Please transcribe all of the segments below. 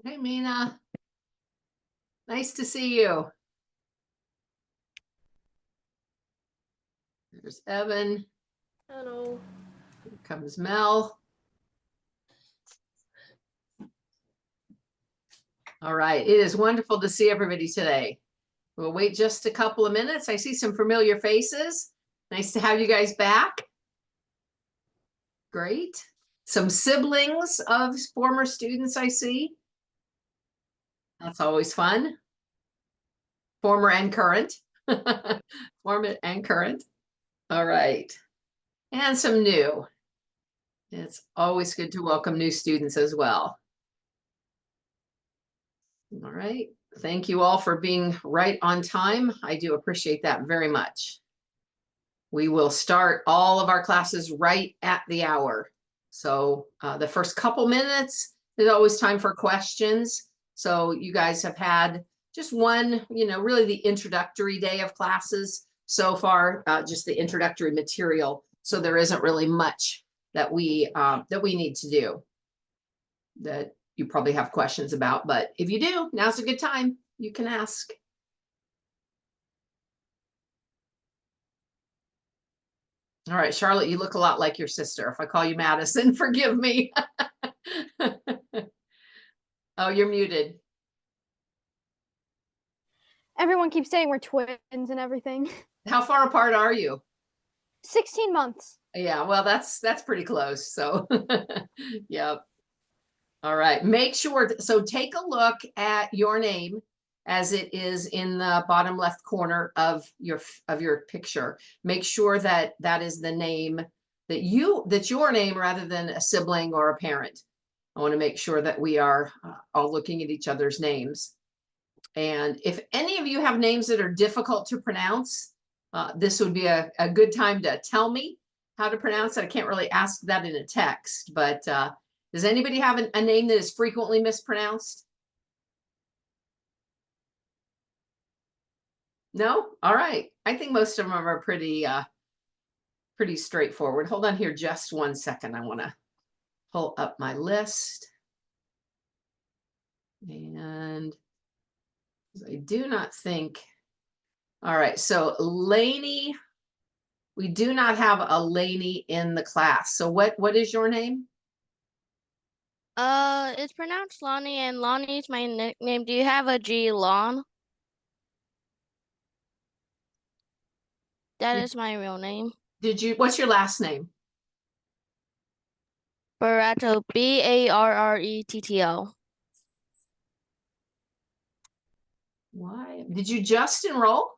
Hey, Mina. Nice to see you. There's Evan. Hello. Here comes Mel. All right. It is wonderful to see everybody today. We'll wait just a couple of minutes. I see some familiar faces. Nice to have you guys back. Great. Some siblings of former students I see. That's always fun. Former and current. Former and current. All right. And some new. It's always good to welcome new students as well. All right. Thank you all for being right on time. I do appreciate that very much. We will start all of our classes right at the hour. So the first couple minutes, there's always time for questions. So you guys have had just one, really the introductory day of classes so far, just the introductory material. So there isn't really much that we need to do that you probably have questions about, but if you do, now's a good time. You can ask. All right, Charlotte, you look a lot like your sister. If I call you Madison, forgive me. Oh, you're muted. Everyone keeps saying we're twins and everything. How far apart are you? 16 months. Yeah, well, that's pretty close. So, yep. All right, make sure. So take a look at your name as it is in the bottom left corner of your picture. Make sure that that is the name that's your name rather than a sibling or a parent. I want to make sure that we are all looking at each other's names. And if any of you have names that are difficult to pronounce, this would be a good time to tell me how to pronounce it. I can't really ask that in a text, but does anybody have a name that is frequently mispronounced? No? All right. I think most of them are pretty straightforward. Hold on here just 1 second. I want to pull up my list. And I do not think. All right. So Lainey, we do not have a Lainey in the class. So what is your name? It's pronounced Lonnie, and Lonnie is my nickname. Do you have a G, Lon? That is my real name. What's your last name? Barretto, Barretto. Why? Did you just enroll?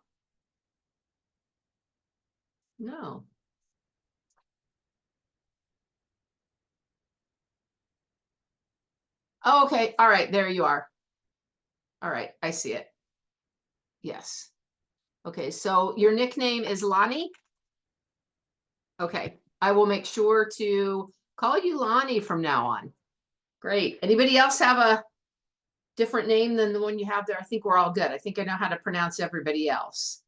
No. Oh, okay. All right. There you are. All right. I see it. Yes. Okay. So your nickname is Lonnie? Okay. I will make sure to call you Lonnie from now on. Great. Anybody else have a different name than the one you have there? I think we're all good. I think I know how to pronounce everybody else.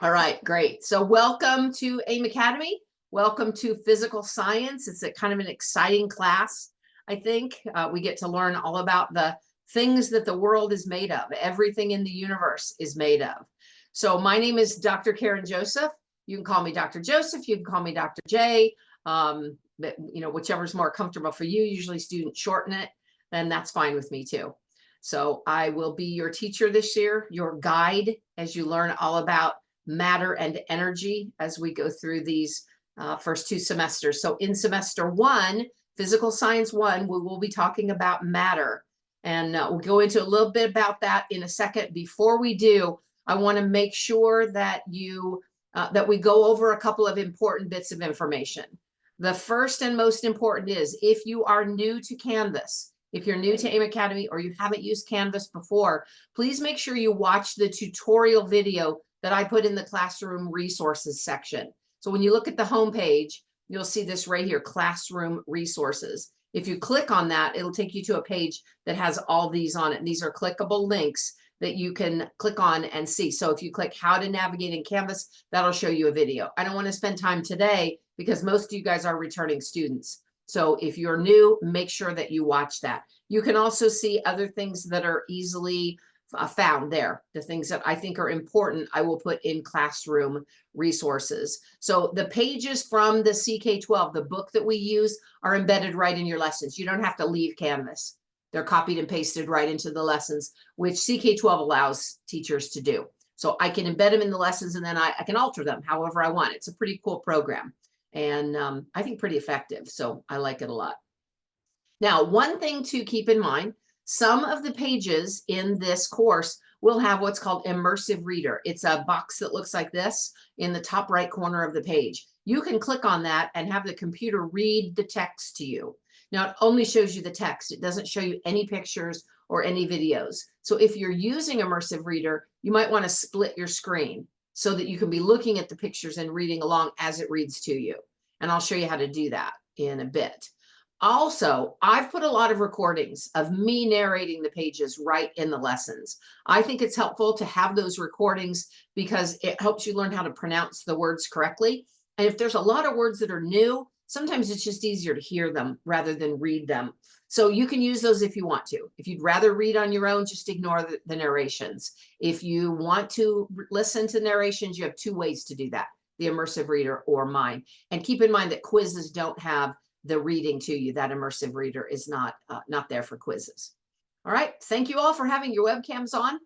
All right, great. So welcome to AIM Academy. Welcome to physical science. It's a kind of an exciting class. I think we get to learn all about the things that the world is made of. Everything in the universe is made of. So my name is Dr. Karen Joseph. You can call me Dr. Joseph. You can call me Dr. J. But, whichever's more comfortable for you. Usually students shorten it, and that's fine with me too. So I will be your teacher this year, your guide as you learn all about matter and energy as we go through these first 2 semesters. So in semester 1, Physical Science 1, we will be talking about matter. And we'll go into a little bit about that in a second. Before we do, I want to make sure that that we go over a couple of important bits of information. The first and most important is if you are new to Canvas, if you're new to AIM Academy or you haven't used Canvas before, please make sure you watch the tutorial video that I put in the classroom resources section. So when you look at the homepage, you'll see this right here, classroom resources. If you click on that, it'll take you to a page that has all these on it. And these are clickable links that you can click on and see. So if you click how to navigate in Canvas, that'll show you a video. I don't want to spend time today because most of you guys are returning students. So if you're new, make sure that you watch that. You can also see other things that are easily found there. The things that I think are important, I will put in classroom resources. So the pages from the CK12, the book that we use, are embedded right in your lessons. You don't have to leave Canvas. They're copied and pasted right into the lessons, which CK12 allows teachers to do. So I can embed them in the lessons, and then I can alter them however I want. It's a pretty cool program, and I think pretty effective. So I like it a lot. Now, one thing to keep in mind, some of the pages in this course will have what's called immersive reader. It's a box that looks like this in the top right corner of the page. You can click on that and have the computer read the text to you. Now, it only shows you the text. It doesn't show you any pictures or any videos. So if you're using immersive reader, you might want to split your screen so that you can be looking at the pictures and reading along as it reads to you. And I'll show you how to do that in a bit. Also, I've put a lot of recordings of me narrating the pages right in the lessons. I think it's helpful to have those recordings because it helps you learn how to pronounce the words correctly. And if there's a lot of words that are new, sometimes it's just easier to hear them rather than read them. So you can use those if you want to. If you'd rather read on your own, just ignore the narrations. If you want to listen to narrations, you have two ways to do that, the immersive reader or mine. And keep in mind that quizzes don't have the reading to you. That immersive reader is not there for quizzes. All right, thank you all for having your webcams on.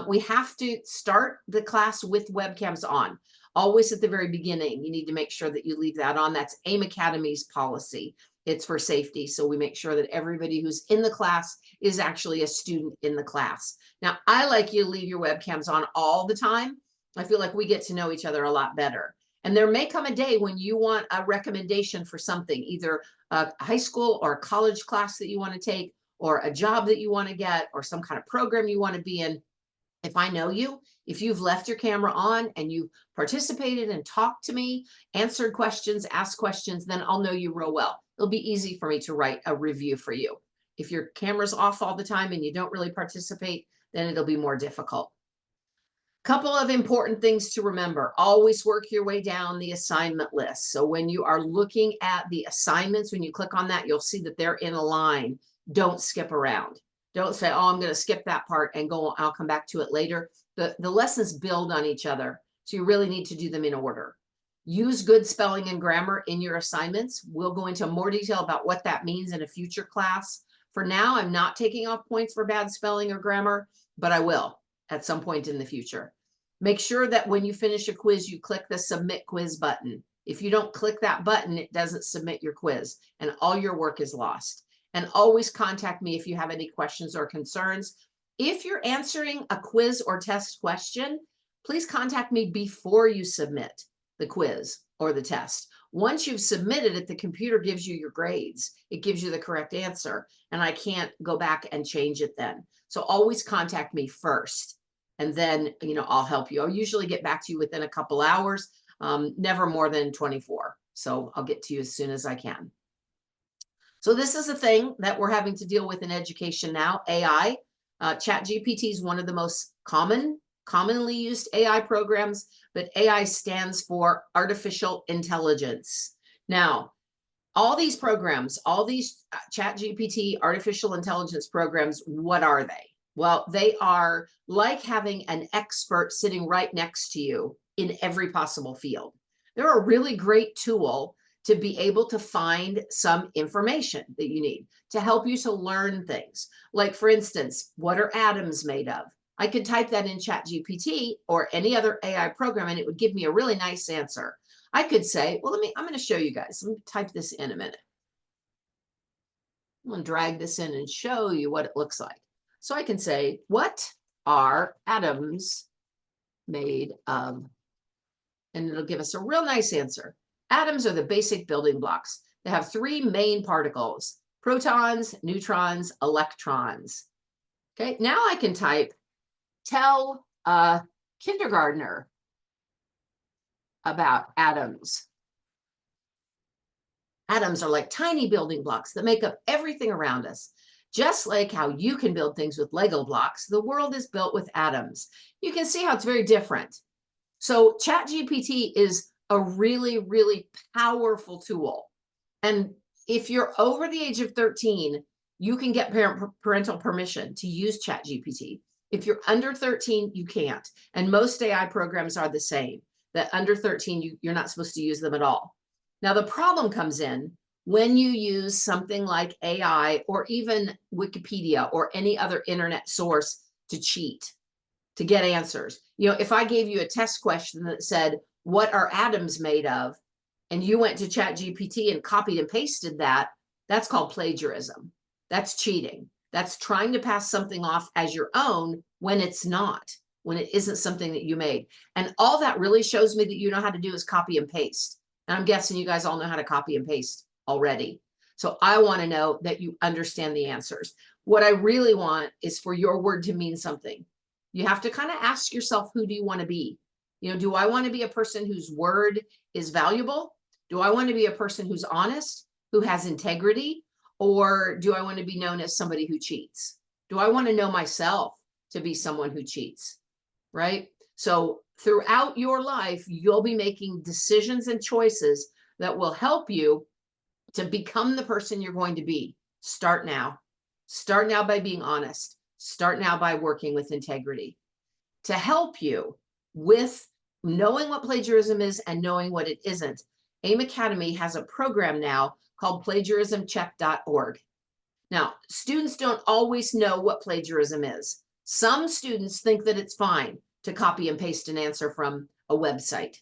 We have to start the class with webcams on. Always at the very beginning, you need to make sure that you leave that on. That's AIM Academy's policy. It's for safety, so we make sure that everybody who's in the class is actually a student in the class. Now, I like you to leave your webcams on all the time. I feel like we get to know each other a lot better. And there may come a day when you want a recommendation for something, either a high school or a college class that you want to take, or a job that you want to get, or some kind of program you want to be in. If I know you, if you've left your camera on and you participated and talked to me, answered questions, asked questions, then I'll know you real well. It'll be easy for me to write a review for you. If your camera's off all the time and you don't really participate, then it'll be more difficult. Couple of important things to remember. Always work your way down the assignment list. So when you are looking at the assignments, when you click on that, you'll see that they're in a line. Don't skip around. Don't say, oh, I'm going to skip that part and go, I'll come back to it later. The lessons build on each other. So you really need to do them in order. Use good spelling and grammar in your assignments. We'll go into more detail about what that means in a future class. For now, I'm not taking off points for bad spelling or grammar, but I will at some point in the future. Make sure that when you finish a quiz, you click the submit quiz button. If you don't click that button, it doesn't submit your quiz and all your work is lost. And always contact me if you have any questions or concerns. If you're answering a quiz or test question, please contact me before you submit the quiz or the test. Once you've submitted it, the computer gives you your grades. It gives you the correct answer, and I can't go back and change it then. So always contact me first, and then I'll help you. I'll usually get back to you within a couple hours, never more than 24. So I'll get to you as soon as I can. So this is a thing that we're having to deal with in education now, AI. ChatGPT is one of the most commonly used AI programs, but AI stands for artificial intelligence. Now, all these programs, all these ChatGPT artificial intelligence programs, what are they? Well, they are like having an expert sitting right next to you in every possible field. They're a really great tool to be able to find some information that you need to help you to learn things. Like, for instance, what are atoms made of? I could type that in ChatGPT or any other AI program, and it would give me a really nice answer. I could say, well, I'm going to show you guys. Let me type this in a minute. I'm going to drag this in and show you what it looks like. So I can say, what are atoms made of? And it'll give us a real nice answer. Atoms are the basic building blocks. They have three main particles: protons, neutrons, electrons. Okay, now I can type, tell a kindergartner about atoms. Atoms are like tiny building blocks that make up everything around us. Just like how you can build things with Lego blocks, the world is built with atoms. You can see how it's very different. So ChatGPT is a really, really powerful tool. And If you're over the age of 13, you can get parental permission to use ChatGPT. If you're under 13, you can't. And most AI programs are the same, that under 13, you're not supposed to use them at all. Now, the problem comes in when you use something like AI or even Wikipedia or any other internet source to cheat, to get answers. You know, if I gave you a test question that said, what are atoms made of? And you went to ChatGPT and copied and pasted that, that's called plagiarism. That's cheating. That's trying to pass something off as your own when it's not, when it isn't something that you made. And all that really shows me that you know how to do is copy and paste. And I'm guessing you guys all know how to copy and paste already. So I want to know that you understand the answers. What I really want is for your word to mean something. You have to kind of ask yourself, who do you want to be? You know, do I want to be a person whose word is valuable? Do I want to be a person who's honest, who has integrity? Or do I want to be known as somebody who cheats? Do I want to know myself to be someone who cheats? Right? So throughout your life, you'll be making decisions and choices that will help you to become the person you're going to be. Start now. Start now by being honest. Start now by working with integrity. To help you with knowing what plagiarism is and knowing what it isn't, AIM Academy has a program now called plagiarismcheck.org. Now, students don't always know what plagiarism is. Some students think that it's fine to copy and paste an answer from a website.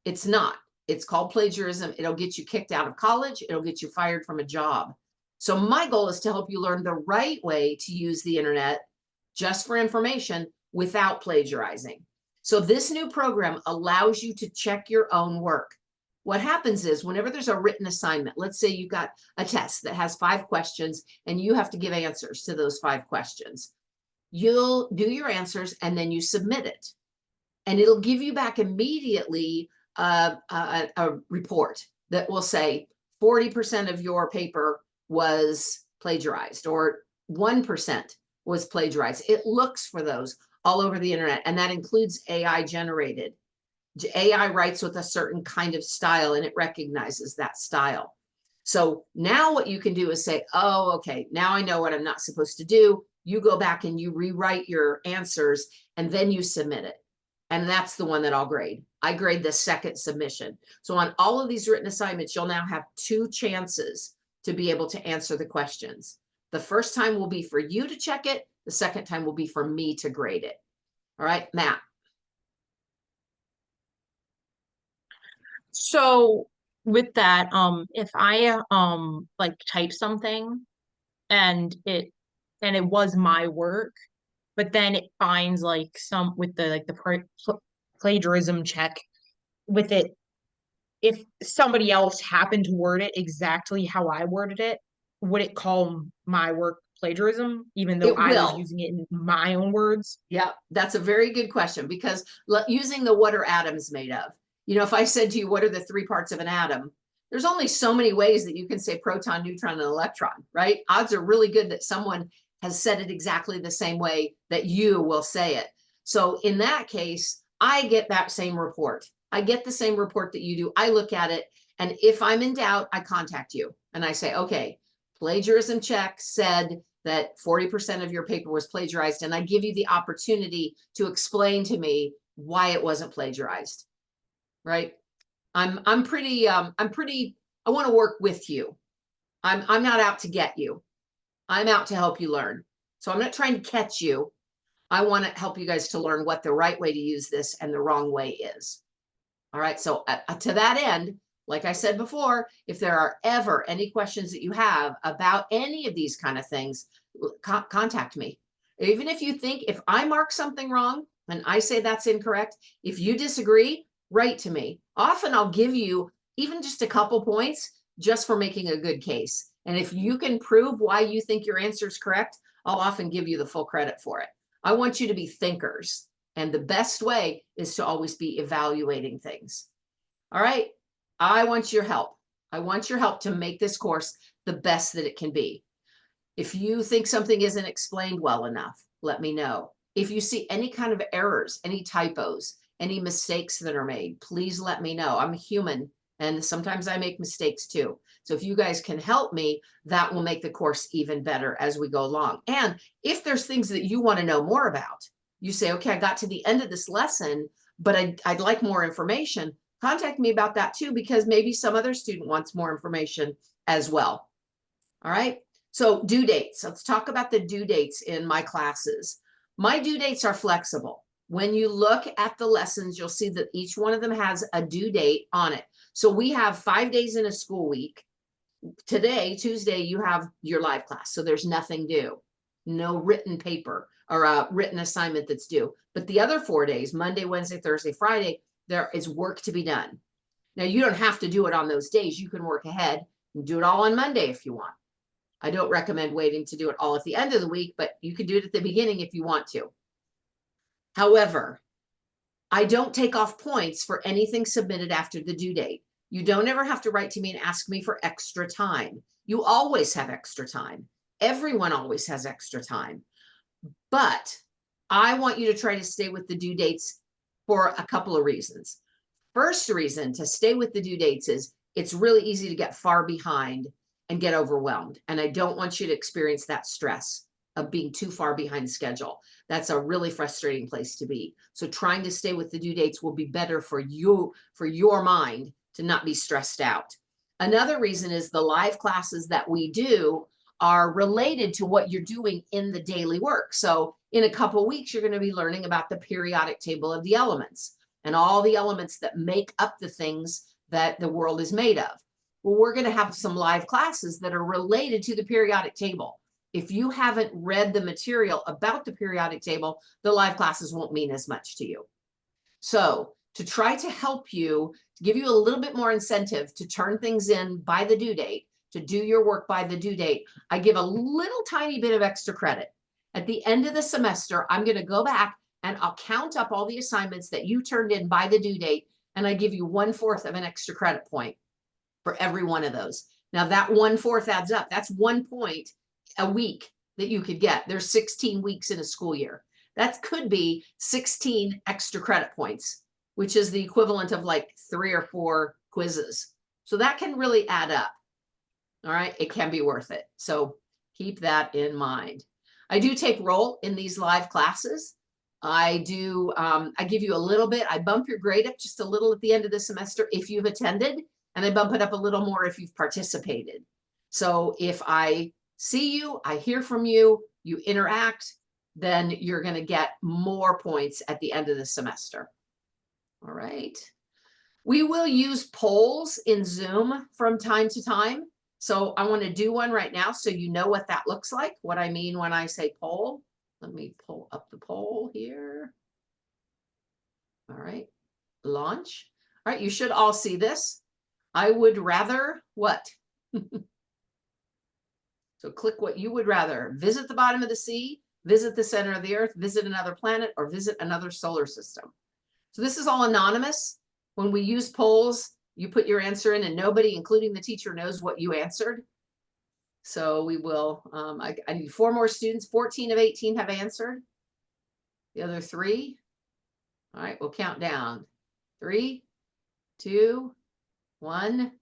It's not. It's called plagiarism. It'll get you kicked out of college. It'll get you fired from a job. So my goal is to help you learn the right way to use the internet just for information without plagiarizing. So this new program allows you to check your own work. What happens is whenever there's a written assignment, let's say you got a test that has 5 questions and you have to give answers to those 5 questions. You'll do your answers and then you submit it. And it'll give you back immediately a report that will say 40% of your paper was plagiarized or 1% was plagiarized. It looks for those all over the internet, and that includes AI generated. AI writes with a certain kind of style and it recognizes that style. So now what you can do is say, oh, okay, now I know what I'm not supposed to do. You go back and you rewrite your answers and then you submit it. And that's the one that I'll grade. I grade the second submission. So on all of these written assignments, you'll now have 2 chances to be able to answer the questions. The first time will be for you to check it. The second time will be for me to grade it. All right, Matt. So with that, if I like type something and it was my work, but then it finds like some with the plagiarism check with it, if somebody else happened to word it exactly how I worded it, would it call my work plagiarism, even though I was using it in my own words? Yeah, that's a very good question, because using the what are atoms made of, you know, if I said to you, what are the 3 parts of an atom? There's only so many ways that you can say proton, neutron, and electron, right? Odds are really good that someone has said it exactly the same way that you will say it. So in that case, I get that same report. I get the same report that you do. I look at it, and if I'm in doubt, I contact you and I say, okay, plagiarism check said that 40% of your paper was plagiarized, and I give you the opportunity to explain to me why it wasn't plagiarized. Right? I'm pretty I want to work with you. I'm not out to get you. I'm out to help you learn. So I'm not trying to catch you. I want to help you guys to learn what the right way to use this and the wrong way is. All right. So to that end, like I said before, if there are ever any questions that you have about any of these kind of things, contact me. Even if you think, if I mark something wrong and I say that's incorrect, if you disagree, write to me. Often I'll give you even just a couple points just for making a good case. And if you can prove why you think your answer is correct, I'll often give you the full credit for it. I want you to be thinkers. And the best way is to always be evaluating things. All right. I want your help. I want your help to make this course the best that it can be. If you think something isn't explained well enough, let me know. If you see any kind of errors, any typos, any mistakes that are made, please let me know. I'm human And sometimes I make mistakes too. So if you guys can help me, that will make the course even better as we go along. And if there's things that you want to know more about, you say, okay, I got to the end of this lesson, but I'd like more information. Contact me about that too, because maybe some other student wants more information as well. All right. So due dates. Let's talk about the due dates in my classes. My due dates are flexible. When you look at the lessons, you'll see that each one of them has a due date on it. So we have 5 days in a school week. Today, Tuesday, you have your live class. So there's nothing due, no written paper or a written assignment that's due. But the other 4 days, Monday, Wednesday, Thursday, Friday, there is work to be done. Now, you don't have to do it on those days. You can work ahead and do it all on Monday if you want. I don't recommend waiting to do it all at the end of the week, but you can do it at the beginning if you want to. However, I don't take off points for anything submitted after the due date. You don't ever have to write to me and ask me for extra time. You always have extra time. Everyone always has extra time. But I want you to try to stay with the due dates for a couple of reasons. First reason to stay with the due dates is it's really easy to get far behind and get overwhelmed. And I don't want you to experience that stress of being too far behind schedule. That's a really frustrating place to be. So trying to stay with the due dates will be better for you, for your mind to not be stressed out. Another reason is the live classes that we do are related to what you're doing in the daily work. So in a couple of weeks, you're going to be learning about the periodic table of the elements and all the elements that make up the things that the world is made of. Well, we're going to have some live classes that are related to the periodic table. If you haven't read the material about the periodic table, the live classes won't mean as much to you. So to try to help you, to give you a little bit more incentive to turn things in by the due date, to do your work by the due date, I give a little tiny bit of extra credit. At the end of the semester, I'm going to go back and I'll count up all the assignments that you turned in by the due date, and I give you 1/4 of an extra credit point for every one of those. Now that 1/4 adds up. That's 1 point a week that you could get. There's 16 weeks in a school year. That could be 16 extra credit points, which is the equivalent of like 3 or 4 quizzes. So that can really add up. All right, it can be worth it. So keep that in mind. I do take roll in these live classes. I give you a little bit. I bump your grade up just a little at the end of the semester if you've attended, and I bump it up a little more if you've participated. So if I see you, I hear from you, you interact, then you're going to get more points at the end of the semester. All right. We will use polls in Zoom from time to time. So I want to do one right now so you know what that looks like, what I mean when I say poll. Let me pull up the poll here. All right, launch. All right, you should all see this. I would rather what? So click what you would rather. Visit the bottom of the sea, visit the center of the earth, visit another planet, or visit another solar system. So this is all anonymous. When we use polls, you put your answer in and nobody, including the teacher, knows what you answered. So we will, I need 4 more students. 14 of 18 have answered. The other 3. All right, we'll count down. 3, 2, 1.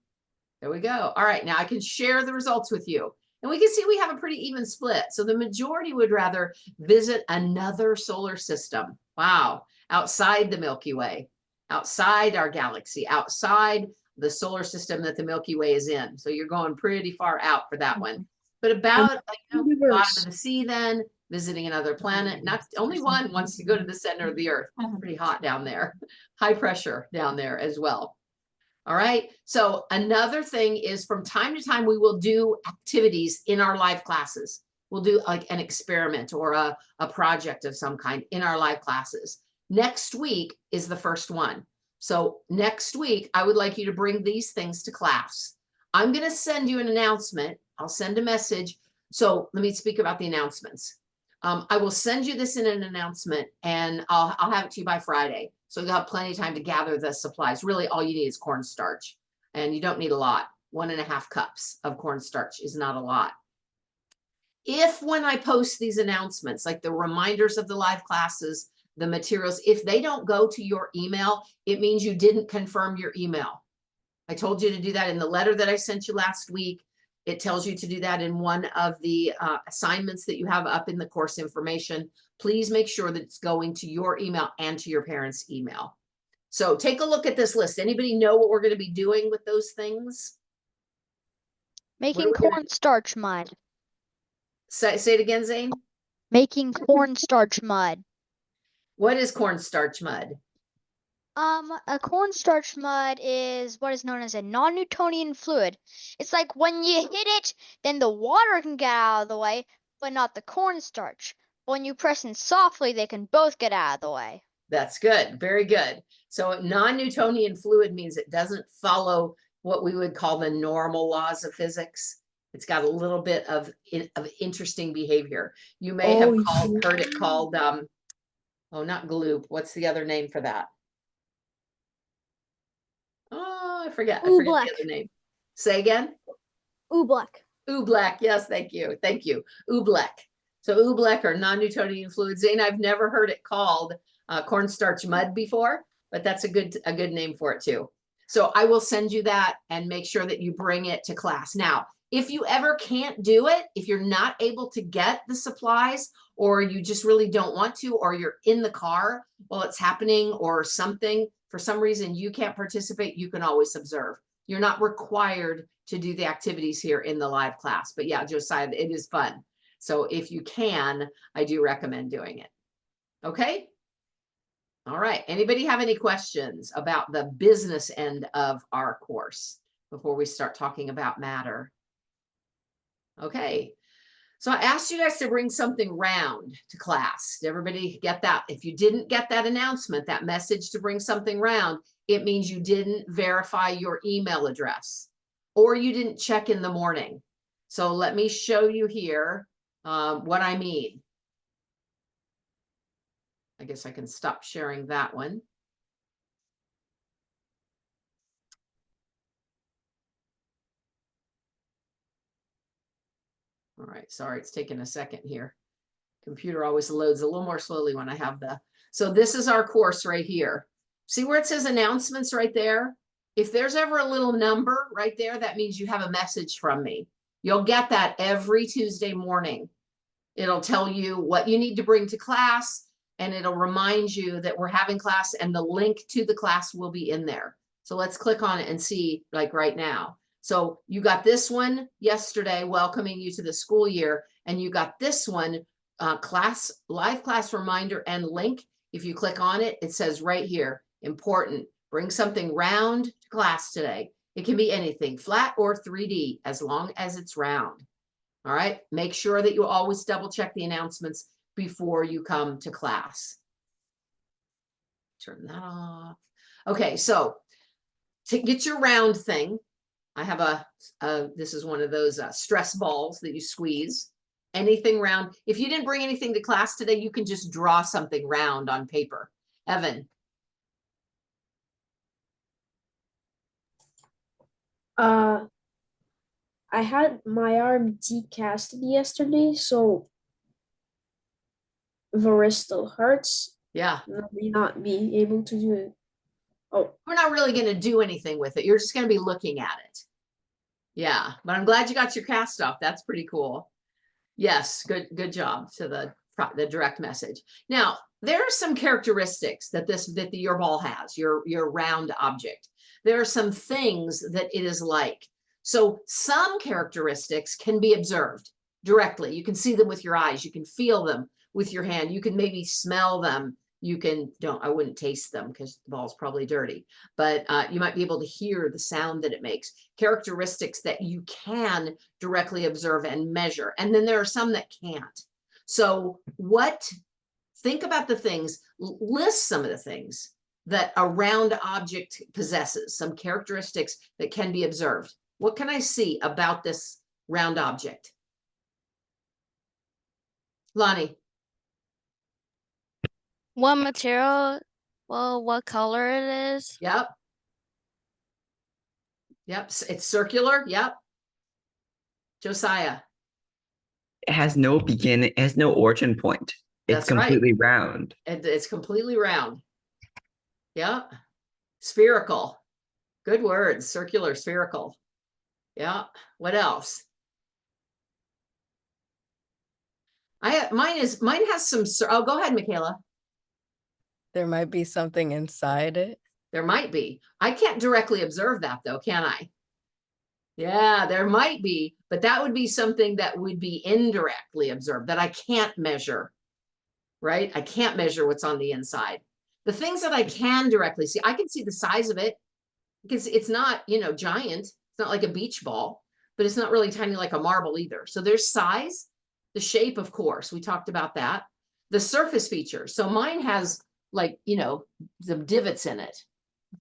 There we go. All right, now I can share the results with you. And we can see we have a pretty even split. So the majority would rather visit another solar system. Wow, outside the Milky Way, outside our galaxy, outside the solar system that the Milky Way is in. So you're going pretty far out for that one. But about like the bottom of the sea then, visiting another planet. Not only one wants to go to the center of the earth. Pretty hot down there. High pressure down there as well. All right. So another thing is from time to time, we will do activities in our live classes. We'll do like an experiment or a project of some kind in our live classes. Next week is the first one. So next week, I would like you to bring these things to class. I'm going to send you an announcement. I'll send a message. So let me speak about the announcements. I will send you this in an announcement and I'll have it to you by Friday. So you'll have plenty of time to gather the supplies. Really, all you need is cornstarch and you don't need a lot. 1.5 cups of cornstarch is not a lot. If when I post these announcements, like the reminders of the live classes, the materials, if they don't go to your email, it means you didn't confirm your email. I told you to do that in the letter that I sent you last week. It tells you to do that in one of the assignments that you have up in the course information. Please make sure that it's going to your email and to your parents' email. So take a look at this list. Anybody know what we're going to be doing with those things? Making we gonna- cornstarch mud. Say it again, Zane. Making cornstarch mud. What is cornstarch mud? A cornstarch mud is what is known as a non-Newtonian fluid. It's like when you hit it, then the water can get out of the way, but not the cornstarch. When you press in softly, they can both get out of the way. That's good. Very good. So non-Newtonian fluid means it doesn't follow what we would call the normal laws of physics. It's got a little bit of interesting behavior. You may have heard it called, oh, not gloop. What's the other name for that? Oh, I forget. I forget Oobleck. the other name. Say again. Oobleck. Oobleck. Yes, thank you. Thank you. Oobleck. So oobleck or non-Newtonian fluid. Zane, I've never heard it called cornstarch mud before, but that's a good name for it too. So I will send you that and make sure that you bring it to class. Now, if you ever can't do it, if you're not able to get the supplies, or you just really don't want to, or you're in the car while it's happening or something, for some reason you can't participate, you can always observe. You're not required to do the activities here in the live class. But yeah, Josiah, it is fun. So if you can, I do recommend doing it. Okay. All right. Anybody have any questions about the business end of our course before we start talking about matter? Okay. So I asked you guys to bring something round to class. Did everybody get that? If you didn't get that announcement, that message to bring something round, it means you didn't verify your email address or you didn't check in the morning. So let me show you here what I mean. I guess I can stop sharing that one. All right, sorry, it's taking a second here. Computer always loads a little more slowly when I have so this is our course right here. See where it says announcements right there? If there's ever a little number right there, that means you have a message from me. You'll get that every Tuesday morning. It'll tell you what you need to bring to class, and it'll remind you that we're having class, and the link to the class will be in there. So let's click on it and see, like right now. So you got this one yesterday, welcoming you to the school year, and you got this one, live class reminder and link. If you click on it, it says right here, important, bring something round to class today. It can be anything, flat or 3D, as long as it's round. All right, make sure that you always double check the announcements before you come to class. Turn that off. Okay, so to get your round thing, I have this is one of those stress balls that you squeeze. Anything round. If you didn't bring anything to class today, you can just draw something round on paper. Evan. I had my arm decasted yesterday, so the wrist still hurts. Yeah. And I may not be able to do it. Oh, We're not really going to do anything with it. You're just going to be looking at it. Yeah, but I'm glad you got your cast off. That's pretty cool. Yes, good job to the direct message. Now, there are some characteristics that your ball has, your round object. There are some things that it is like. So some characteristics can be observed directly. You can see them with your eyes. You can feel them with your hand. You can maybe smell them. You can, I wouldn't taste them because the ball's probably dirty, but you might be able to hear the sound that it makes. Characteristics that you can directly observe and measure. And then there are some that can't. So think about the things, list some of the things that a round object possesses, some characteristics that can be observed. What can I see about this round object? Lonnie. What material? Well, what color it is? Yep. It's circular. Yep. Josiah. It has no beginning, it has no origin point. It's That's right. completely round. It's completely round. Yep. Spherical. Good words, circular, spherical. Yeah, what else? Mine has some, oh, go ahead, Michaela. There might be something inside it. There might be. I can't directly observe that though, can I? Yeah, there might be, but that would be something that would be indirectly observed that I can't measure, right? I can't measure what's on the inside. The things that I can directly see, I can see the size of it because it's not, you know, giant. It's not like a beach ball, but it's not really tiny like a marble either. So there's size, the shape, of course, we talked about that. The surface features. So mine has like, you know, some divots in it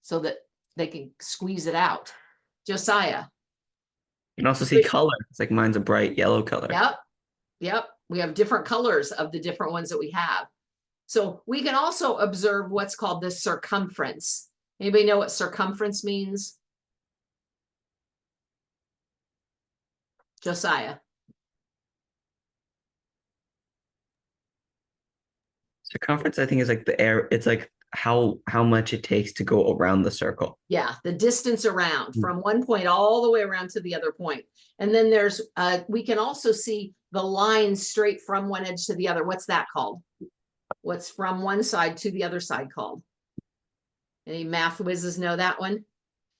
so that they can squeeze it out. Josiah. You can also see color. It's like mine's a bright yellow color. Yep. Yep. We have different colors of the different ones that we have. So we can also observe what's called the circumference. Anybody know what circumference means? Josiah. Circumference, I think, is like the air. It's like how much it takes to go around the circle. Yeah, the distance around Mm. from one point all the way around to the other point. And then there's, we can also see the line straight from one edge to the other. What's that called? What's from one side to the other side called? Any math whizzes know that one?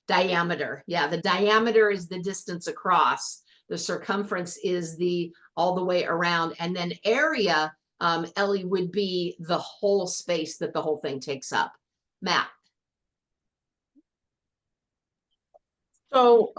Diameter. Yeah, the diameter is the distance across. The circumference is the all the way around. And then area, Ellie, would be the whole space that the whole thing takes up. Matt. So,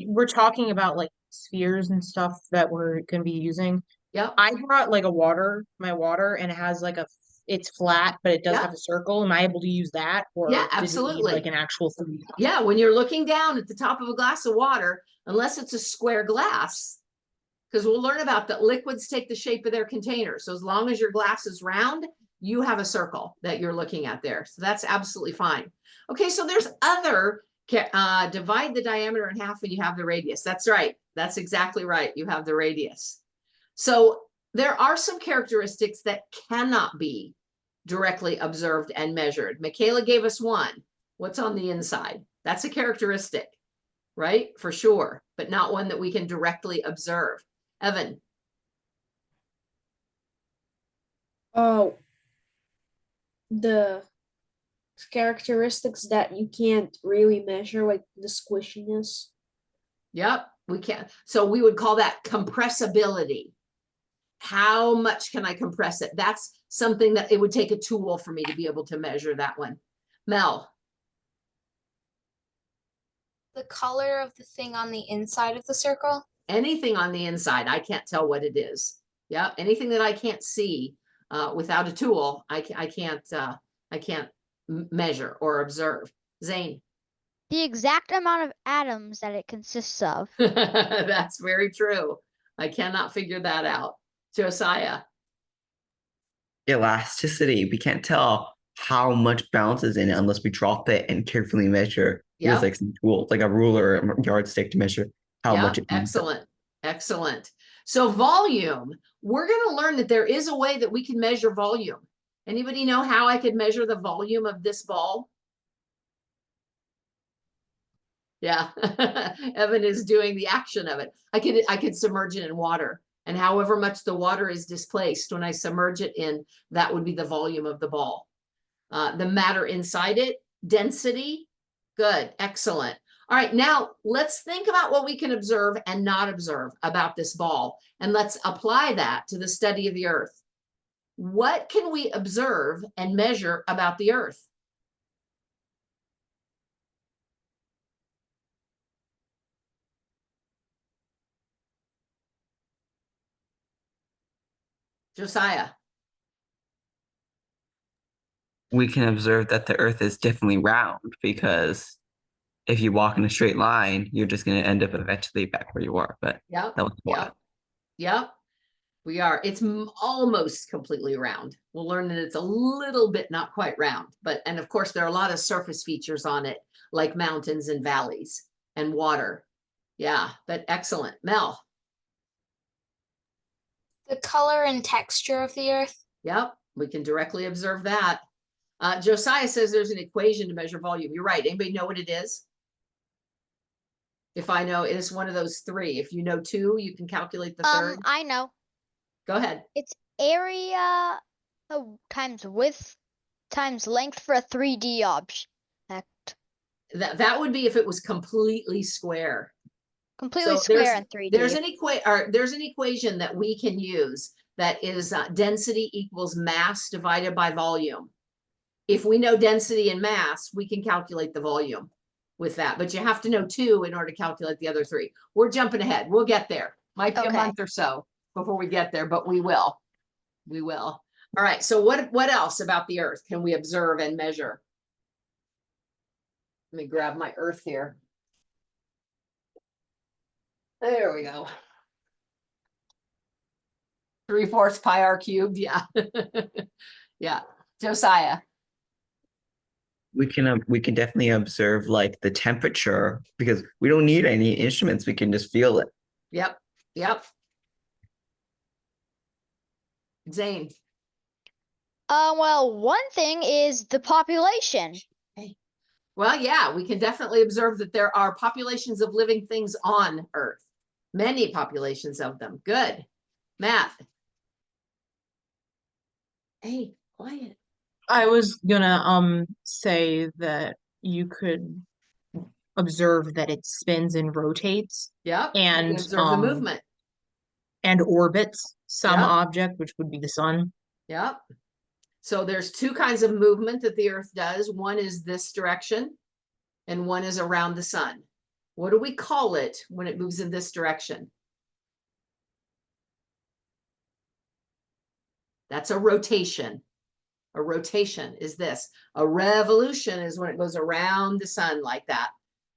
we're talking about like spheres and stuff that we're gonna be using. Yep. I brought like my water, and it has like it's flat, but it does Yeah. have a circle. Am I able to use that? Or Yeah, does it need, absolutely. like an actual thing? Yeah, when you're looking down at the top of a glass of water, unless it's a square glass, because we'll learn about that liquids take the shape of their container. So as long as your glass is round, you have a circle that you're looking at there. So that's absolutely fine. Okay, so there's other, divide the diameter in half and you have the radius. That's right. That's exactly right. You have the radius. So there are some characteristics that cannot be directly observed and measured. Michaela gave us one. What's on the inside? That's a characteristic, right? For sure, but not one that we can directly observe. Evan. Oh, the characteristics that you can't really measure, like the squishiness. Yep, we can. So we would call that compressibility. How much can I compress it? That's something that it would take a tool for me to be able to measure that one. Mel. The color of the thing on the inside of the circle. Anything on the inside, I can't tell what it is. Yeah, anything that I can't see without a tool, I can't measure or observe. Zane. The exact amount of atoms that it consists of. That's very true. I cannot figure that out. Josiah. Elasticity. We can't tell how much bounces in it unless we drop it and carefully measure. Yeah. Use like some tools, like a ruler or a yardstick to measure how much it moves. Excellent. Excellent. So volume, we're going to learn that there is a way that we can measure volume. Anybody know how I could measure the volume of this ball? Yeah, Evan is doing the action of it. I could submerge it in water, and however much the water is displaced when I submerge it in, that would be the volume of the ball. The matter inside it, density, good, excellent. All right, now let's think about what we can observe and not observe about this ball, and let's apply that to the study of the Earth. What can we observe and measure about the Earth? Josiah. We can observe that the Earth is definitely round because if you walk in a straight line, you're just going to end up eventually back where you were. But Yep. that was Yep. wild. Yep. We are. It's almost completely round. We'll learn that it's a little bit not quite round, and of course there are a lot of surface features on it, like mountains and valleys and water. Yeah, but excellent. Mel. The color and texture of the earth. Yep, we can directly observe that. Josiah says there's an equation to measure volume. You're right. Anybody know what it is? If I know, it is one of those three. If you know two, you can calculate the third. I know. Go ahead. It's area times width times length for a 3D object. That would be if it was completely square. Completely So square in 3D. There's an equation that we can use that is density equals mass divided by volume. If we know density and mass, we can calculate the volume with that, but you have to know two in order to calculate the other three. We're jumping ahead. We'll get there. Might be a Okay. month or so before we get there, but we will. We will. All right. So what else about the Earth can we observe and measure? Let me grab my Earth here. There we go. 3/4 pi r cubed. Yeah. Yeah. Josiah. We can definitely observe like the temperature because we don't need any instruments. We can just feel it. Yep. Yep. Zane. Well, one thing is the population. Well, yeah, we can definitely observe that there are populations of living things on Earth. Many populations of them. Good. Matt. Hey, quiet. I was gonna say that you could observe that it spins and rotates Yep. we can and observe the movement. and orbits some Yep. object, which would be the sun. Yep. So there's two kinds of movement that the Earth does. One is this direction and one is around the sun. What do we call it when it moves in this direction? That's a rotation. A rotation is this. A revolution is when it goes around the sun like that.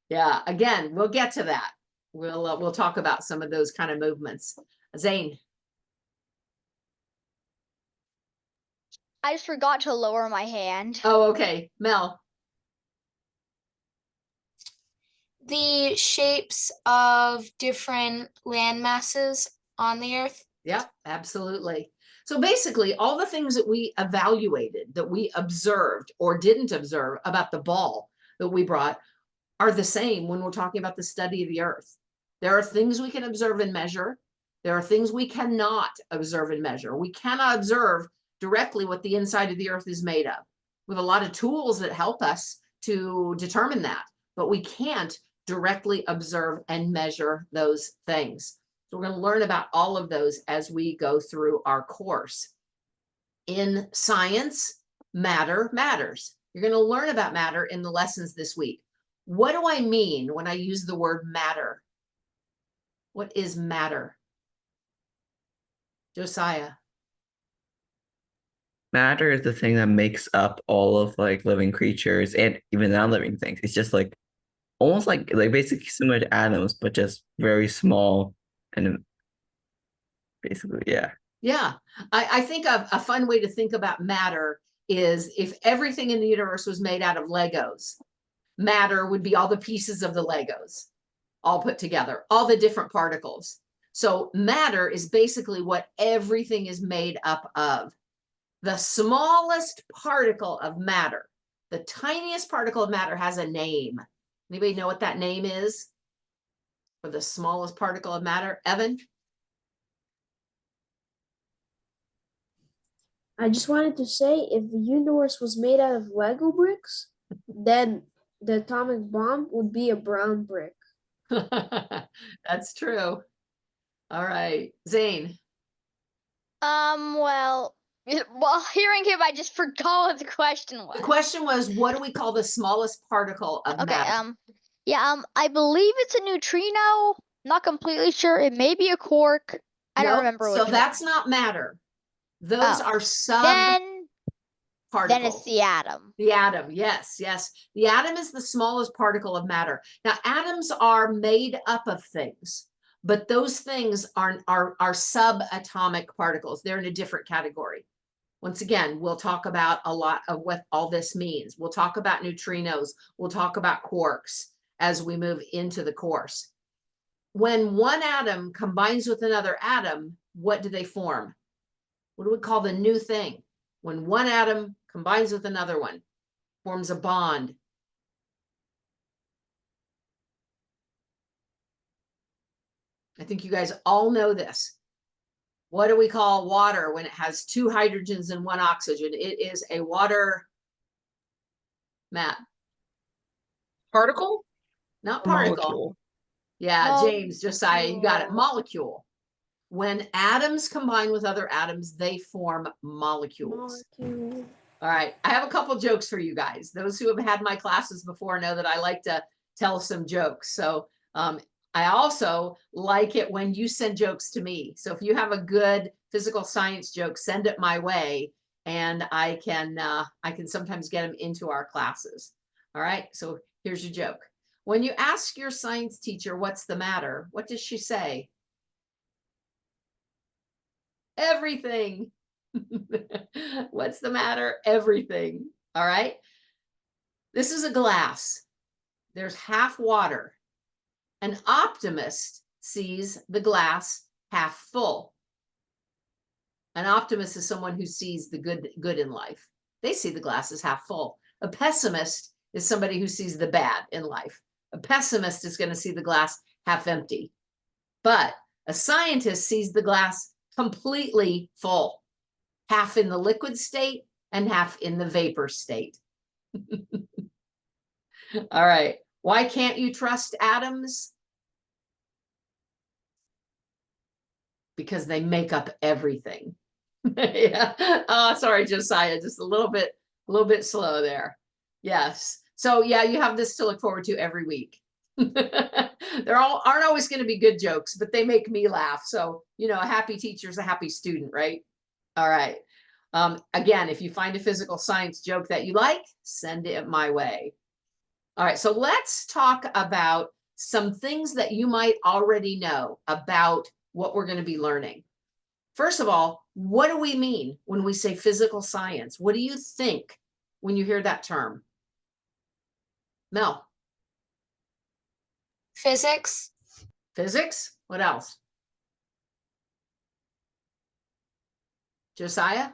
Yeah, again, we'll get to that. We'll talk about some of those kind of movements. Zane. I just forgot to lower my hand. Oh, okay. Mel. The shapes of different land masses on the Earth. Yep, absolutely. So basically, all the things that we evaluated, that we observed or didn't observe about the ball that we brought are the same when we're talking about the study of the Earth. There are things we can observe and measure. There are things we cannot observe and measure. We cannot observe directly what the inside of the Earth is made of. We have a lot of tools that help us to determine that, but we can't directly observe and measure those things. So we're going to learn about all of those as we go through our course. In science, matter matters. You're going to learn about matter in the lessons this week. What do I mean when I use the word matter? What is matter? Josiah. Matter is the thing that makes up all of like living creatures and even non-living things. It's just like almost like basically similar to atoms, but just very small and basically, yeah. Yeah, I think a fun way to think about matter is if everything in the universe was made out of Legos, matter would be all the pieces of the Legos all put together, all the different particles. So matter is basically what everything is made up of. The smallest particle of matter, the tiniest particle of matter has a name. Anybody know what that name is for the smallest particle of matter? Evan? I just wanted to say if the universe was made out of Lego bricks, then the atomic bomb would be a brown brick. That's true. All right, Zane. Well, while hearing him, I just forgot what the question was. The question was, what do we call the smallest particle of Okay, matter? I believe it's a neutrino. Not completely sure. It may be a quark. I don't Nope, remember so which that's not matter. Those Oh, are sub Then particles. it's the atom. The atom, yes, yes. The atom is the smallest particle of matter. Now, atoms are made up of things, but those things are subatomic particles. They're in a different category. Once again, we'll talk about a lot of what all this means. We'll talk about neutrinos. We'll talk about quarks as we move into the course. When one atom combines with another atom, what do they form? What do we call the new thing? When one atom combines with another one, forms a bond. I think you guys all know this. What do we call water when it has 2 hydrogens and 1 oxygen? It is a water, Matt, Particle not or particle. molecule? Yeah, Mol- James, Josiah, you got it. Molecule. When atoms combine with other atoms, they form molecules. Molecule. All right, I have a couple jokes for you guys. Those who have had my classes before know that I like to tell some jokes. So I also like it when you send jokes to me. So if you have a good physical science joke, send it my way, and I can sometimes get them into our classes. All right, so here's your joke. When you ask your science teacher what's the matter, what does she say? Everything. What's the matter? Everything. All right. This is a glass. There's half water. An optimist sees the glass half full. An optimist is someone who sees the good in life. They see the glass as half full. A pessimist is somebody who sees the bad in life. A pessimist is going to see the glass half empty. But a scientist sees the glass completely full, half in the liquid state and half in the vapor state. All right. Why can't you trust atoms? Because they make up everything. Yeah. Oh, sorry, Josiah, just a little bit slow there. Yes. So yeah, you have this to look forward to every week. Aren't always going to be good jokes, but they make me laugh. So, a happy teacher is a happy student, right? All right. Again, if you find a physical science joke that you like, send it my way. All right. So let's talk about some things that you might already know about what we're going to be learning. First of all, what do we mean when we say physical science? What do you think when you hear that term? Mel? Physics. Physics? What else? Josiah?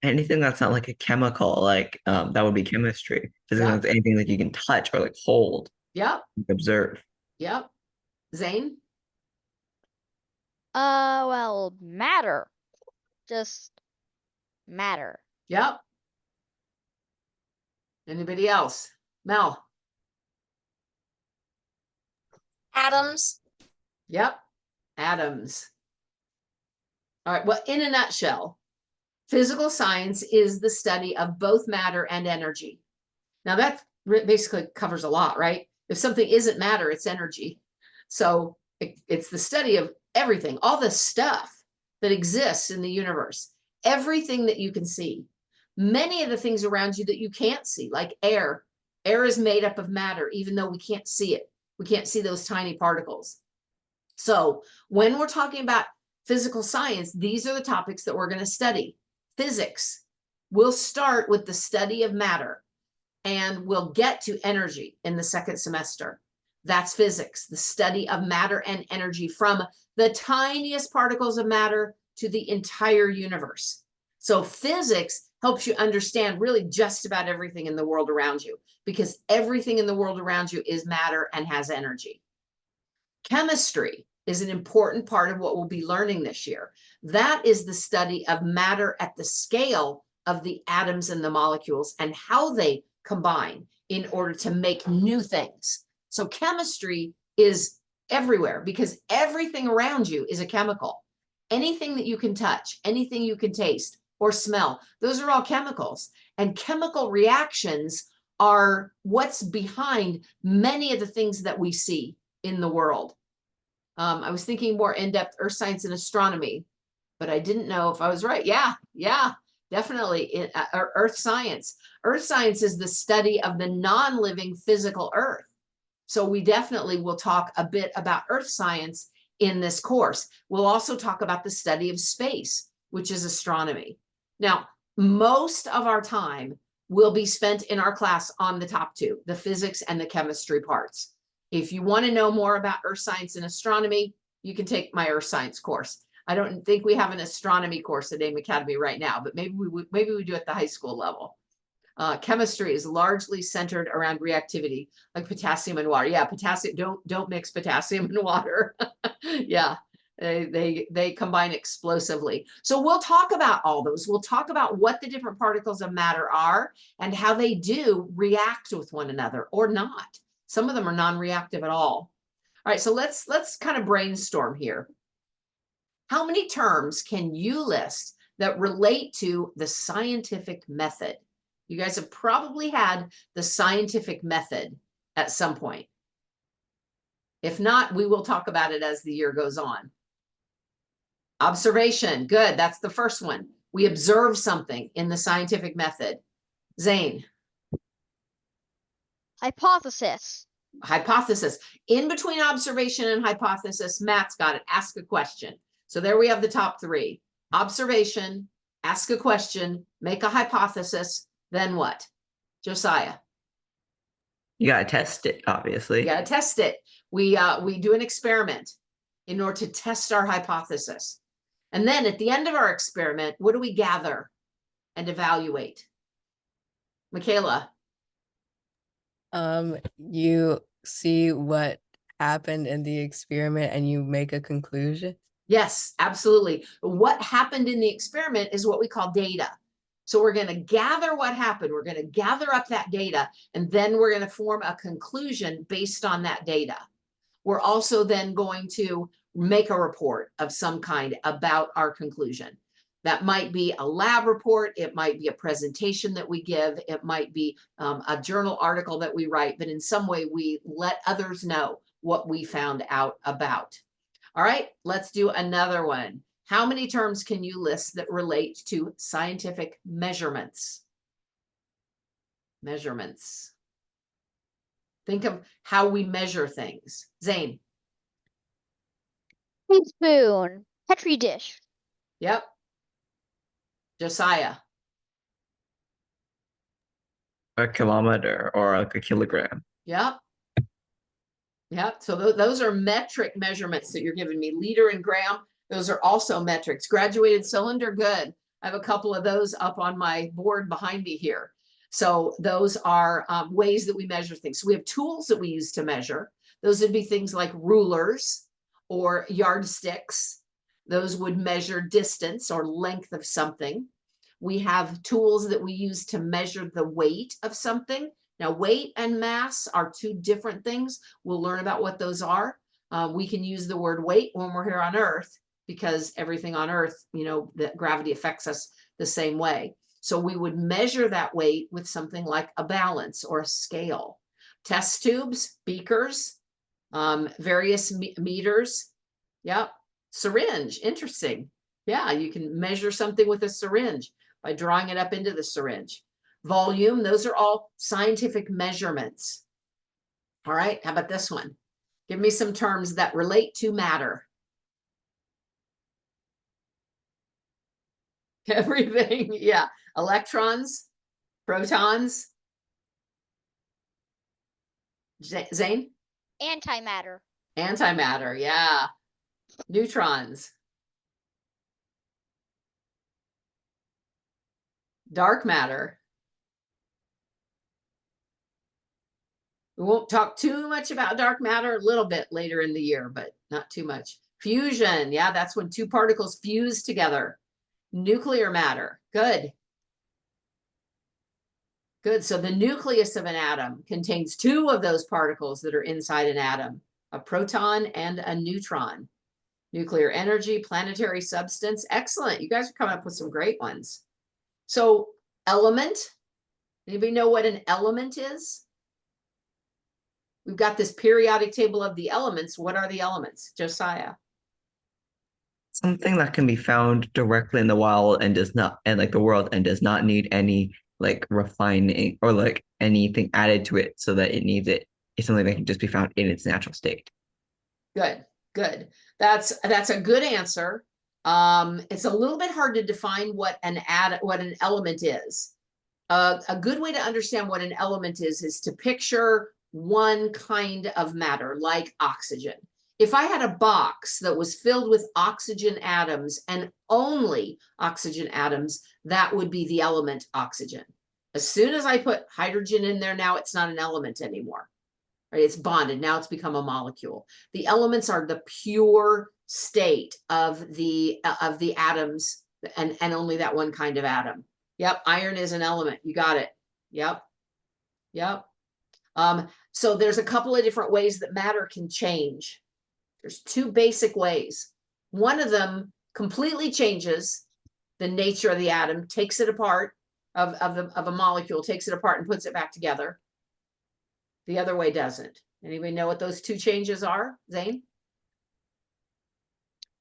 Anything that's not like a chemical, like that would be chemistry. Physics Yeah. is anything that you can touch or like hold, Yep. observe. Yep. Zane? Well, matter. Just matter. Yep. Anybody else? Mel? Atoms. Yep. Atoms. All right. Well, in a nutshell, physical science is the study of both matter and energy. Now that basically covers a lot, right? If something isn't matter, it's energy. So it's the study of everything, all the stuff that exists in the universe, everything that you can see. Many of the things around you that you can't see, like air. Air is made up of matter, even though we can't see it. We can't see those tiny particles. So when we're talking about physical science, these are the topics that we're going to study. Physics. We'll start with the study of matter, and we'll get to energy in the second semester. That's physics, the study of matter and energy, from the tiniest particles of matter to the entire universe. So physics helps you understand really just about everything in the world around you, because everything in the world around you is matter and has energy. Chemistry is an important part of what we'll be learning this year. That is the study of matter at the scale of the atoms and the molecules and how they combine in order to make new things. So chemistry is everywhere because everything around you is a chemical. Anything that you can touch, anything you can taste or smell, those are all chemicals. And chemical reactions are what's behind many of the things that we see in the world. I was thinking more in-depth earth science and astronomy, but I didn't know if I was right. Yeah, definitely. Earth science. Earth science is the study of the non-living physical earth. So we definitely will talk a bit about earth science in this course. We'll also talk about the study of space, which is astronomy. Now, most of our time will be spent in our class on the top two, the physics and the chemistry parts. If you want to know more about earth science and astronomy, you can take my earth science course. I don't think we have an astronomy course at AIM Academy right now, but maybe we do at the high school level. Chemistry is largely centered around reactivity, like potassium and water. Yeah, potassium, don't mix potassium and water. Yeah, they combine explosively. So we'll talk about all those. We'll talk about what the different particles of matter are and how they do react with one another or not. Some of them are non-reactive at all. All right, so let's kind of brainstorm here. How many terms can you list that relate to the scientific method? You guys have probably had the scientific method at some point. If not, we will talk about it as the year goes on. Observation, good, that's the first one. We observe something in the scientific method. Zane. Hypothesis. Hypothesis. In between observation and hypothesis, Matt's got it. Ask a question. So there we have the top three. Observation, ask a question, make a hypothesis, then what? Josiah. You gotta test it, obviously. You gotta test it. We do an experiment in order to test our hypothesis. And then at the end of our experiment, what do we gather and evaluate? Michaela. You see what happened in the experiment and you make a conclusion. Yes, absolutely. What happened in the experiment is what we call data. So we're going to gather what happened. We're going to gather up that data, and then we're going to form a conclusion based on that data. We're also then going to make a report of some kind about our conclusion. That might be a lab report. It might be a presentation that we give. It might be a journal article that we write, but in some way we let others know what we found out about. All right, let's do another one. How many terms can you list that relate to scientific measurements? Measurements. Think of how we measure things. Zane. Teaspoon. Petri dish. Yep. Josiah. A kilometer or like a kilogram. Yep. Yep. So those are metric measurements that you're giving me. Liter and gram, those are also metrics. Graduated cylinder, good. I have a couple of those up on my board behind me here. So those are ways that we measure things. So we have tools that we use to measure. Those would be things like rulers or yardsticks. Those would measure distance or length of something. We have tools that we use to measure the weight of something. Now, weight and mass are two different things. We'll learn about what those are. We can use the word weight when we're here on Earth because everything on Earth, you know, that gravity affects us the same way. So we would measure that weight with something like a balance or a scale. Test tubes, beakers, various meters. Yep. Syringe, interesting. Yeah, you can measure something with a syringe by drawing it up into the syringe. Volume, those are all scientific measurements. All right, how about this one? Give me some terms that relate to matter. Everything, yeah. Electrons, protons. Zane? Antimatter. Antimatter, yeah. Neutrons. Dark matter. We won't talk too much about dark matter, a little bit later in the year, but not too much. Fusion, yeah, that's when two particles fuse together. Nuclear matter, good. Good, so the nucleus of an atom contains two of those particles that are inside an atom, a proton and a neutron. Nuclear energy, planetary substance, excellent. You guys are coming up with some great ones. So element, anybody know what an element is? We've got this periodic table of the elements. What are the elements? Josiah. Something that can be found directly in the wild and does not, and like the world, and does not need any like refining or like anything added to it so that it needs it. It's something that can just be found in its natural state. Good, good. That's a good answer. It's a little bit hard to define what an element is. A good way to understand what an element is to picture one kind of matter, like oxygen. if I had a box that was filled with oxygen atoms and only oxygen atoms, that would be the element oxygen. As soon as I put hydrogen in there, now it's not an element anymore. Right? It's bonded. Now it's become a molecule. The elements are the pure state of the atoms, and only that one kind of atom. Yep, iron is an element. You got it. Yep. Yep. So there's a couple of different ways that matter can change. There's two basic ways. One of them completely changes the nature of the atom, takes it apart of a molecule, takes it apart and puts it back together. The other way doesn't. Anybody know what those two changes are, Zane?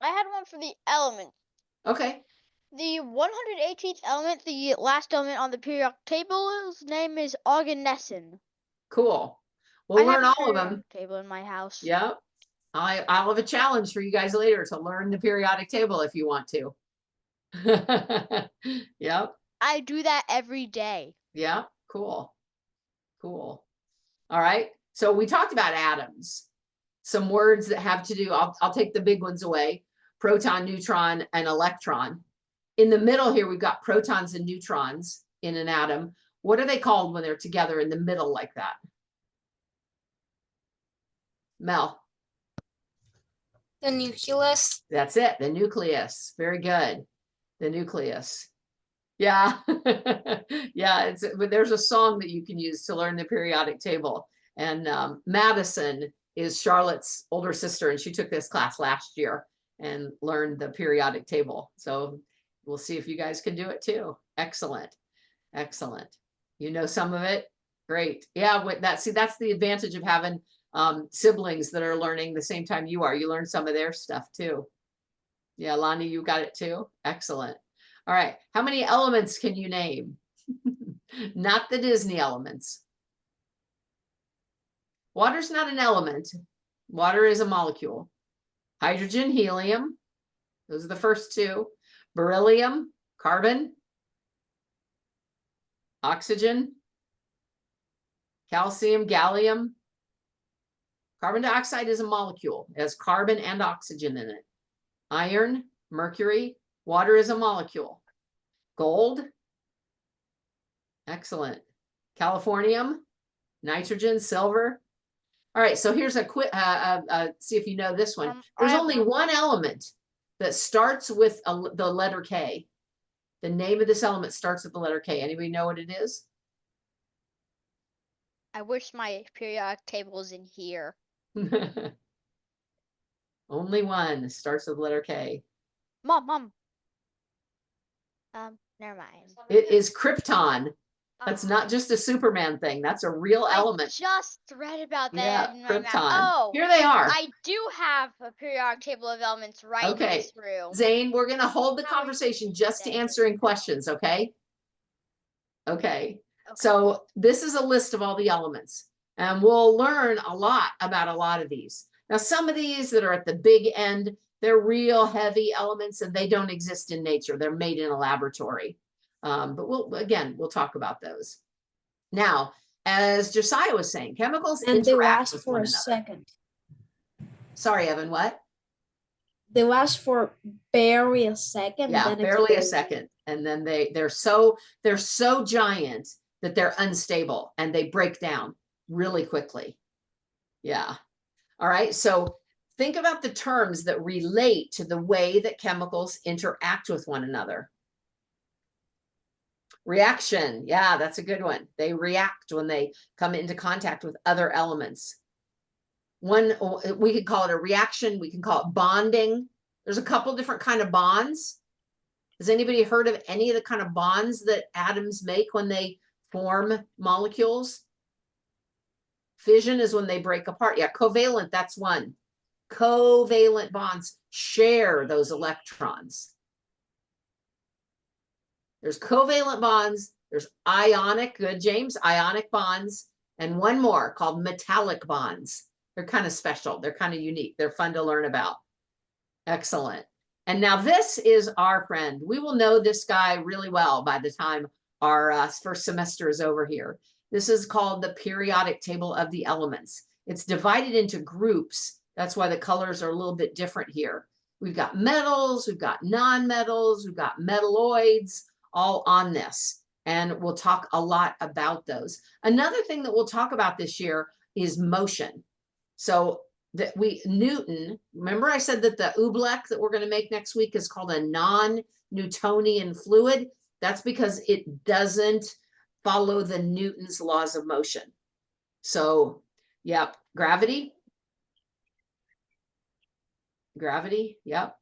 I had one for the element. Okay. The 118th element, the last element on the periodic table's name is oganesson. Cool. We'll I have learn a all of them. periodic table in my house. Yep. I'll have a challenge for you guys later to learn the periodic table if you want to. Yep. I do that every day. Yeah. Cool. Cool. All right. So we talked about atoms. Some words that have to do, I'll take the big ones away. Proton, neutron, and electron. In the middle here, we've got protons and neutrons in an atom. What are they called when they're together in the middle like that? Mel. The nucleus. That's it. The nucleus. Very good. The nucleus. Yeah. Yeah. But there's a song that you can use to learn the periodic table. And Madison is Charlotte's older sister, and she took this class last year and learned the periodic table. So we'll see if you guys can do it too. Excellent. Excellent. You know some of it? Great. Yeah, that's the advantage of having siblings that are learning the same time you are. You learn some of their stuff too. Yeah, Lonnie, you got it too? Excellent. All right. How many elements can you name? Not the Disney elements. Water's not an element. Water is a molecule. Hydrogen, helium. Those are the first two. Beryllium, carbon. Oxygen. Calcium, gallium. Carbon dioxide is a molecule. It has carbon and oxygen in it. Iron, mercury. Water is a molecule. Gold. Excellent. Californium, nitrogen, silver. All right, so here's a quick, see if you know this one. There's only one element that starts with the letter K. The name of this element starts with the letter K. Anybody know what it is? I wish my periodic table was in here. Only one starts with the letter K. Mom. Never mind. It is krypton. That's not just a Superman thing. That's a real element. I just read about Yeah, that in my math. krypton. Oh, Here they are. I do have a periodic table of elements right in Okay. this room. Zane, we're going to hold the How are you conversation just to saying? answering questions, okay? Okay. Okay. So this is a list of all the elements, and we'll learn a lot about a lot of these. Now, some of these that are at the big end, they're real heavy elements and they don't exist in nature. They're made in a laboratory. But we'll talk about those. Now, as Josiah was saying, chemicals And they interact last with for one a another. second. Sorry, Evan, what? They last for barely a second. Yeah, then barely a explode. second. And then they're so giant that they're unstable and they break down really quickly. Yeah. All right. So think about the terms that relate to the way that chemicals interact with one another. Reaction. Yeah, that's a good one. They react when they come into contact with other elements. We could call it a reaction. We can call it bonding. There's a couple different kind of bonds. Has anybody heard of any of the kind of bonds that atoms make when they form molecules? Fission is when they break apart. Yeah, covalent, that's one. Covalent bonds share those electrons. There's covalent bonds, there's ionic, good James, ionic bonds, and one more called metallic bonds. They're kind of special, they're kind of unique, they're fun to learn about. Excellent. And now this is our friend. We will know this guy really well by the time our first semester is over here. This is called the periodic table of the elements. It's divided into groups That's why the colors are a little bit different here. We've got metals, we've got non-metals, we've got metalloids, all on this. And we'll talk a lot about those. Another thing that we'll talk about this year is motion. So that Newton, remember I said that the oobleck that we're going to make next week is called a non-Newtonian fluid? That's because it doesn't follow the Newton's laws of motion. So, yep, gravity. Gravity, yep.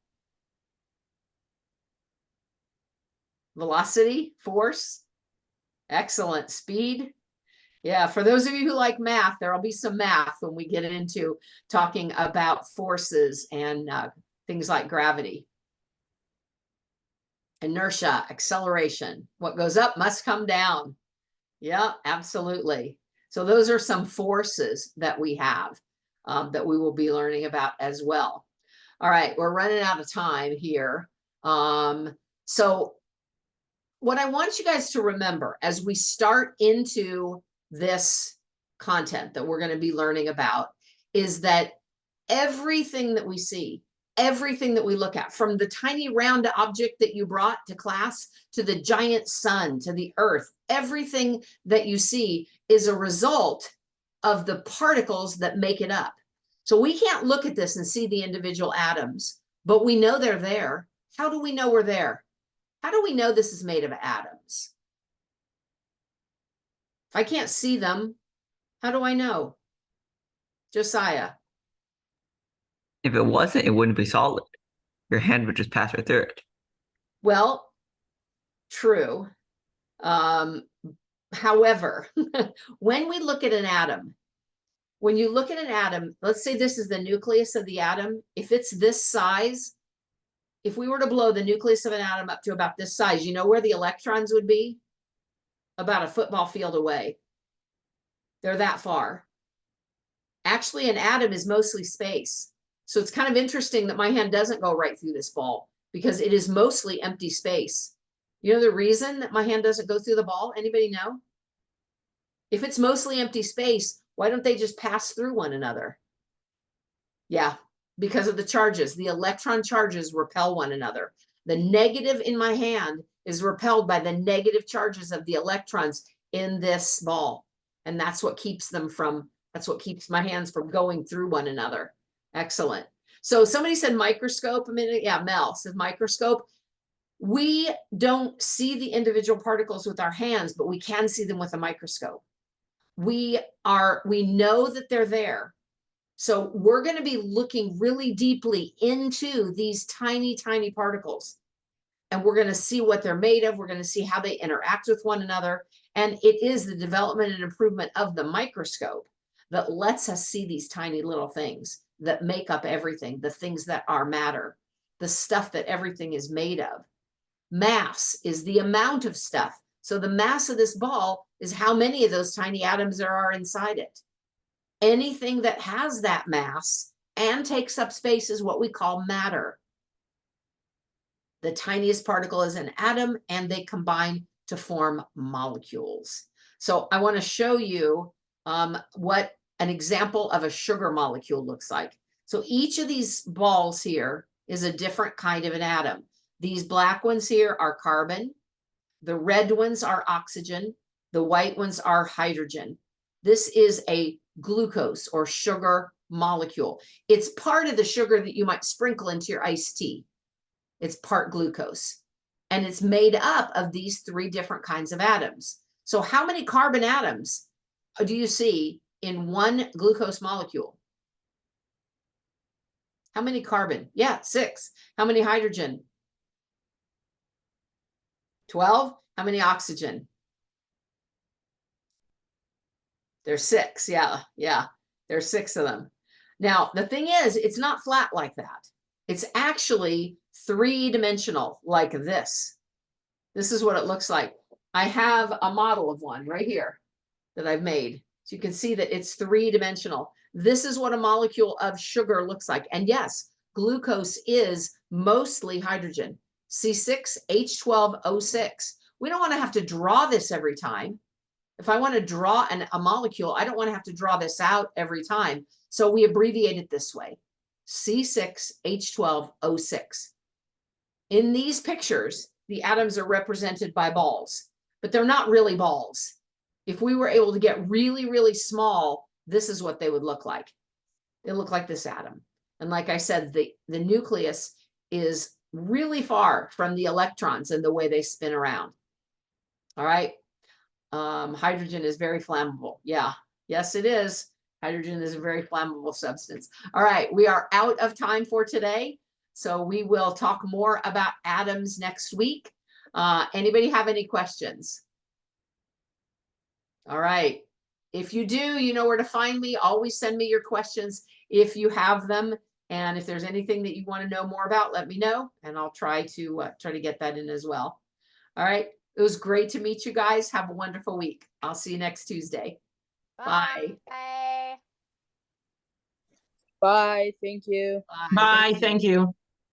Velocity, force. Excellent. Speed. Yeah, for those of you who like math, there'll be some math when we get into talking about forces and things like gravity. Inertia, acceleration. What goes up must come down. Yeah, absolutely. So those are some forces that we have that we will be learning about as well. All right, we're running out of time here. So what I want you guys to remember as we start into this content that we're going to be learning about is that everything that we see, everything that we look at, from the tiny round object that you brought to class to the giant sun, to the earth, everything that you see is a result of the particles that make it up. So we can't look at this and see the individual atoms, but we know they're there. How do we know we're there? How do we know this is made of atoms? If I can't see them, how do I know? Josiah. If it wasn't, it wouldn't be solid. Your hand would just pass right through it. Well, true. However, when we look at an atom, when you look at an atom, let's say this is the nucleus of the atom. If it's this size, if we were to blow the nucleus of an atom up to about this size, you know where the electrons would be? About a football field away. They're that far. Actually, an atom is mostly space. So it's kind of interesting that my hand doesn't go right through this ball because it is mostly empty space. You know the reason that my hand doesn't go through the ball? Anybody know? If it's mostly empty space, why don't they just pass through one another? Yeah, because of the charges. The electron charges repel one another. The negative in my hand is repelled by the negative charges of the electrons in this ball. And that's what keeps them from, that's what keeps my hands from going through one another. Excellent. So somebody said microscope a minute. Yeah, Mel says microscope. We don't see the individual particles with our hands, but we can see them with a microscope. We know that they're there. So we're going to be looking really deeply into these tiny, tiny particles. And we're going to see what they're made of. We're going to see how they interact with one another. And it is the development and improvement of the microscope that lets us see these tiny little things that make up everything, the things that are matter, the stuff that everything is made of. Mass is the amount of stuff. So the mass of this ball is how many of those tiny atoms there are inside it. Anything that has that mass and takes up space is what we call matter. The tiniest particle is an atom, and they combine to form molecules. So I want to show you what an example of a sugar molecule looks like. So each of these balls here is a different kind of an atom. These black ones here are carbon. The red ones are oxygen. The white ones are hydrogen. This is a glucose or sugar molecule. It's part of the sugar that you might sprinkle into your iced tea. It's part glucose. And it's made up of these three different kinds of atoms. So how many carbon atoms do you see in one glucose molecule? How many carbon? Yeah, 6. How many hydrogen? 12. How many oxygen? There's 6. Yeah. There's 6 of them. Now, the thing is, it's not flat like that. It's actually 3-dimensional like this. This is what it looks like. I have a model of one right here that I've made. So you can see that it's 3-dimensional. This is what a molecule of sugar looks like. And yes, glucose is mostly hydrogen. C6H12O6. We don't want to have to draw this every time. If I want to draw a molecule, I don't want to have to draw this out every time. So we abbreviate it this way. C6H12O6. In these pictures, the atoms are represented by balls, but they're not really balls. If we were able to get really, really small, this is what they would look like. They look like this atom. And like I said, the nucleus is really far from the electrons and the way they spin around. All right. Hydrogen is very flammable. Yeah. Yes, it is. Hydrogen is a very flammable substance. All right. We are out of time for today. So we will talk more about atoms next week. Anybody have any questions? All right. If you do, you know where to find me. Always send me your questions if you have them. And if there's anything that you want to know more about, let me know, and I'll try to get that in as well. All right. It was great to meet you guys. Have a wonderful week. I'll see you next Tuesday. Bye. Bye. Bye. Thank you. Bye. Bye, thank you.